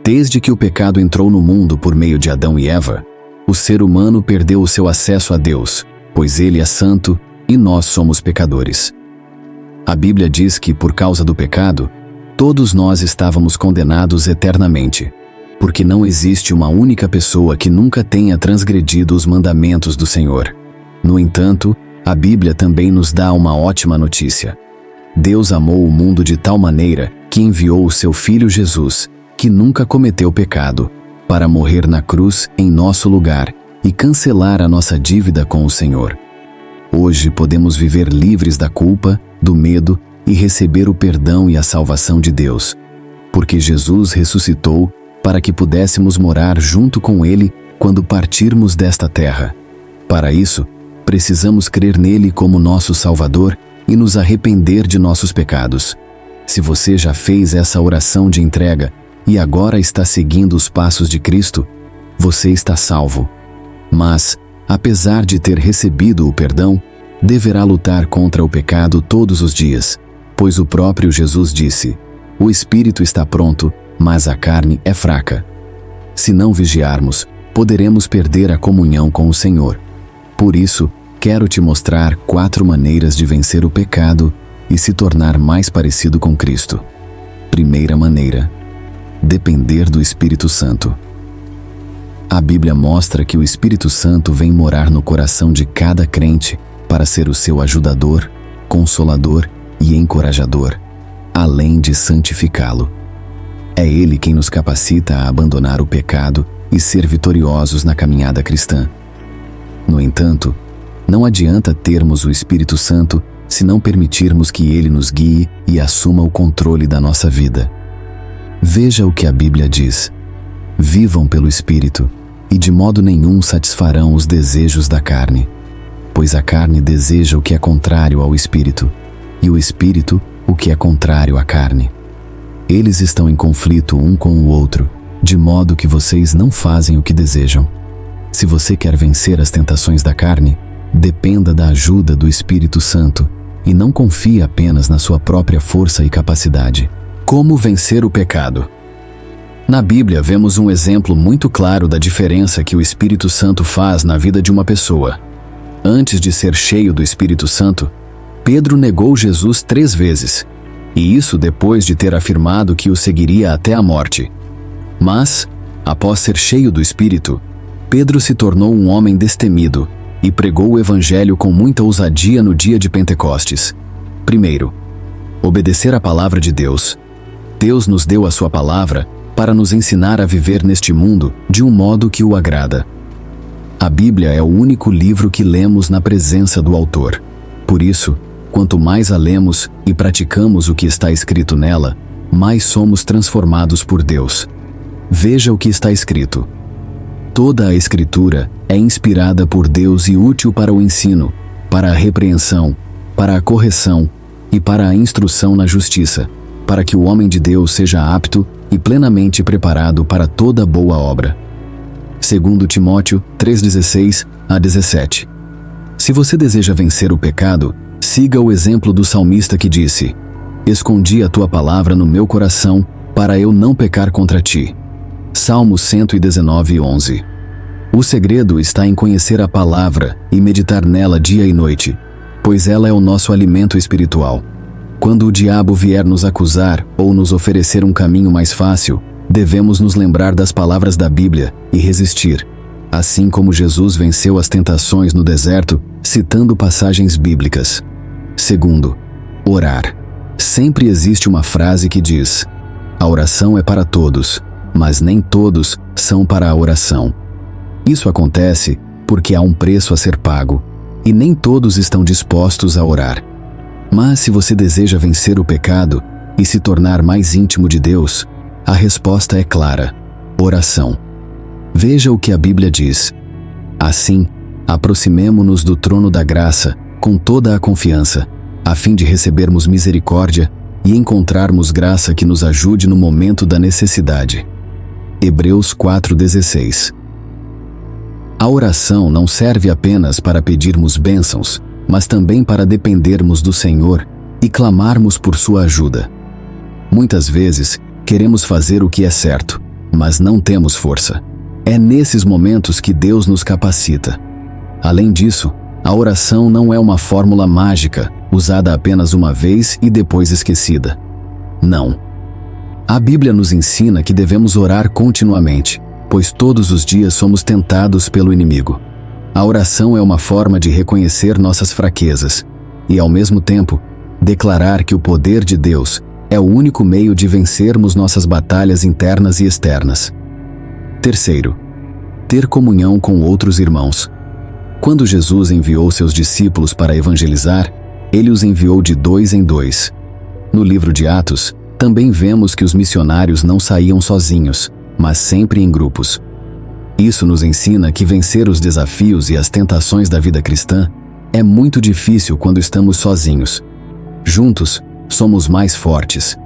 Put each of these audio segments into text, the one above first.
Desde que o pecado entrou no mundo por meio de Adão e Eva, o ser humano perdeu o seu acesso a Deus, pois Ele é santo e nós somos pecadores. A Bíblia diz que, por causa do pecado, todos nós estávamos condenados eternamente, porque não existe uma única pessoa que nunca tenha transgredido os mandamentos do Senhor. No entanto, a Bíblia também nos dá uma ótima notícia. Deus amou o mundo de tal maneira que enviou o seu Filho Jesus, que nunca cometeu pecado, para morrer na cruz em nosso lugar e cancelar a nossa dívida com o Senhor. Hoje podemos viver livres da culpa, do medo e receber o perdão e a salvação de Deus, porque Jesus ressuscitou para que pudéssemos morar junto com Ele quando partirmos desta terra. Para isso, precisamos crer nele como nosso Salvador e nos arrepender de nossos pecados. Se você já fez essa oração de entrega e agora está seguindo os passos de Cristo, você está salvo. Mas, apesar de ter recebido o perdão, deverá lutar contra o pecado todos os dias, pois o próprio Jesus disse: "O espírito está pronto, mas a carne é fraca." Se não vigiarmos, poderemos perder a comunhão com o Senhor. Por isso, quero te mostrar 4 maneiras de vencer o pecado e se tornar mais parecido com Cristo. Primeira maneira: depender do Espírito Santo. A Bíblia mostra que o Espírito Santo vem morar no coração de cada crente para ser o seu ajudador, consolador e encorajador, além de santificá-lo. É Ele quem nos capacita a abandonar o pecado e ser vitoriosos na caminhada cristã. No entanto, não adianta termos o Espírito Santo se não permitirmos que Ele nos guie e assuma o controle da nossa vida. Veja o que a Bíblia diz: "Vivam pelo Espírito, e de modo nenhum satisfarão os desejos da carne, pois a carne deseja o que é contrário ao Espírito, e o Espírito o que é contrário à carne. Eles estão em conflito um com o outro, de modo que vocês não fazem o que desejam." Se você quer vencer as tentações da carne, dependa da ajuda do Espírito Santo e não confie apenas na sua própria força e capacidade. Como vencer o pecado? Na Bíblia vemos um exemplo muito claro da diferença que o Espírito Santo faz na vida de uma pessoa. Antes de ser cheio do Espírito Santo, Pedro negou Jesus 3 vezes, e isso depois de ter afirmado que o seguiria até a morte. Mas, após ser cheio do Espírito, Pedro se tornou um homem destemido e pregou o Evangelho com muita ousadia no dia de Pentecostes. Primeiro, obedecer à palavra de Deus. Deus nos deu a sua palavra para nos ensinar a viver neste mundo de um modo que o agrada. A Bíblia é o único livro que lemos na presença do autor. Por isso, quanto mais a lemos e praticamos o que está escrito nela, mais somos transformados por Deus. Veja o que está escrito: "Toda a Escritura é inspirada por Deus e útil para o ensino, para a repreensão, para a correção e para a instrução na justiça, para que o homem de Deus seja apto e plenamente preparado para toda boa obra." 2 Timóteo 3:16 a 17. Se você deseja vencer o pecado, siga o exemplo do salmista que disse: "Escondi a tua palavra no meu coração, para eu não pecar contra ti." Salmo 119:11. O segredo está em conhecer a palavra e meditar nela dia e noite, pois ela é o nosso alimento espiritual. Quando o diabo vier nos acusar ou nos oferecer um caminho mais fácil, devemos nos lembrar das palavras da Bíblia e resistir, assim como Jesus venceu as tentações no deserto, citando passagens bíblicas. Segundo, orar. Sempre existe uma frase que diz: "A oração é para todos, mas nem todos são para a oração." Isso acontece porque há um preço a ser pago, e nem todos estão dispostos a orar. Mas se você deseja vencer o pecado e se tornar mais íntimo de Deus, a resposta é clara: oração. Veja o que a Bíblia diz: "Assim, aproximemo-nos do trono da graça com toda a confiança, a fim de recebermos misericórdia e encontrarmos graça que nos ajude no momento da necessidade." Hebreus 4:16. A oração não serve apenas para pedirmos bênçãos, mas também para dependermos do Senhor e clamarmos por sua ajuda. Muitas vezes, queremos fazer o que é certo, mas não temos força. É nesses momentos que Deus nos capacita. Além disso, a oração não é uma fórmula mágica, usada apenas uma vez e depois esquecida. Não. A Bíblia nos ensina que devemos orar continuamente, pois todos os dias somos tentados pelo inimigo. A oração é uma forma de reconhecer nossas fraquezas e, ao mesmo tempo, declarar que o poder de Deus é o único meio de vencermos nossas batalhas internas e externas. Terceiro, ter comunhão com outros irmãos. Quando Jesus enviou seus discípulos para evangelizar, ele os enviou de 2 em 2. No livro de Atos, também vemos que os missionários não saíam sozinhos, mas sempre em grupos. Isso nos ensina que vencer os desafios e as tentações da vida cristã é muito difícil quando estamos sozinhos. Juntos, somos mais fortes.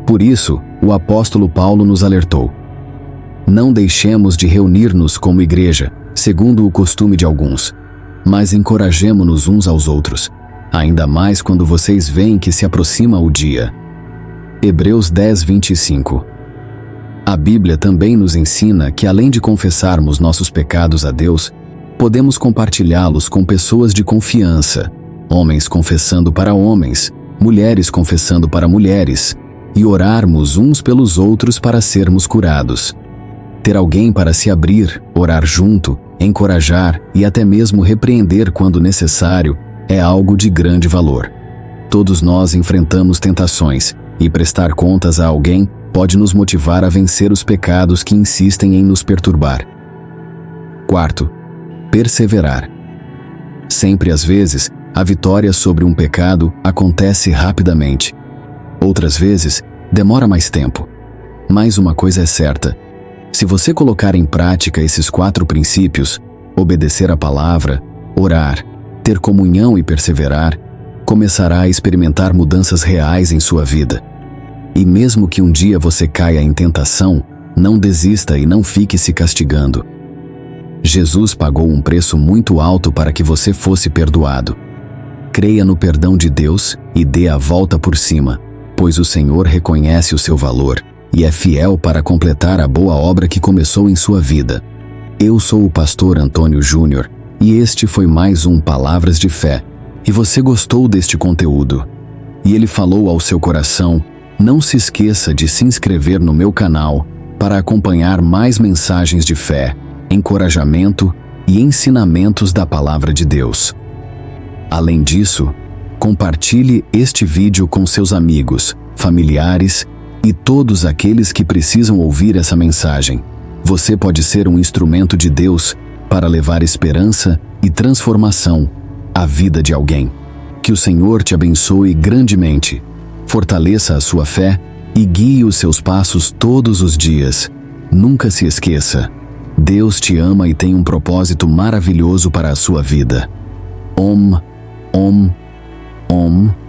Por isso, o apóstolo Paulo nos alertou: não deixemos de reunir-nos como igreja, segundo o costume de alguns, mas encorajemo-nos uns aos outros, ainda mais quando vocês veem que se aproxima o dia. Hebreus 10:25. A Bíblia também nos ensina que, além de confessarmos nossos pecados a Deus, podemos compartilhá-los com pessoas de confiança, homens confessando para homens, mulheres confessando para mulheres, e orarmos uns pelos outros para sermos curados. Ter alguém para se abrir, orar junto, encorajar e até mesmo repreender quando necessário é algo de grande valor. Todos nós enfrentamos tentações, e prestar contas a alguém pode nos motivar a vencer os pecados que insistem em nos perturbar. Quarto, perseverar. Sempre às vezes, a vitória sobre um pecado acontece rapidamente. Outras vezes, demora mais tempo. Mas uma coisa é certa: se você colocar em prática esses 4 princípios, obedecer a palavra, orar, ter comunhão e perseverar, começará a experimentar mudanças reais em sua vida. E mesmo que um dia você caia em tentação, não desista e não fique se castigando. Jesus pagou um preço muito alto para que você fosse perdoado. Creia no perdão de Deus e dê a volta por cima, pois o Senhor reconhece o seu valor e é fiel para completar a boa obra que começou em sua vida. Eu sou o pastor Antônio Júnior e este foi mais um Palavras de Fé. E você gostou deste conteúdo e ele falou ao seu coração, não se esqueça de se inscrever no meu canal para acompanhar mais mensagens de fé, encorajamento e ensinamentos da Palavra de Deus. Além disso, compartilhe este vídeo com seus amigos, familiares e todos aqueles que precisam ouvir essa mensagem. Você pode ser um instrumento de Deus para levar esperança e transformação à vida de alguém. Que o Senhor te abençoe grandemente, fortaleça a sua fé e guie os seus passos todos os dias. Nunca se esqueça, Deus te ama e tem um propósito maravilhoso para a sua vida. Om, Om, Om.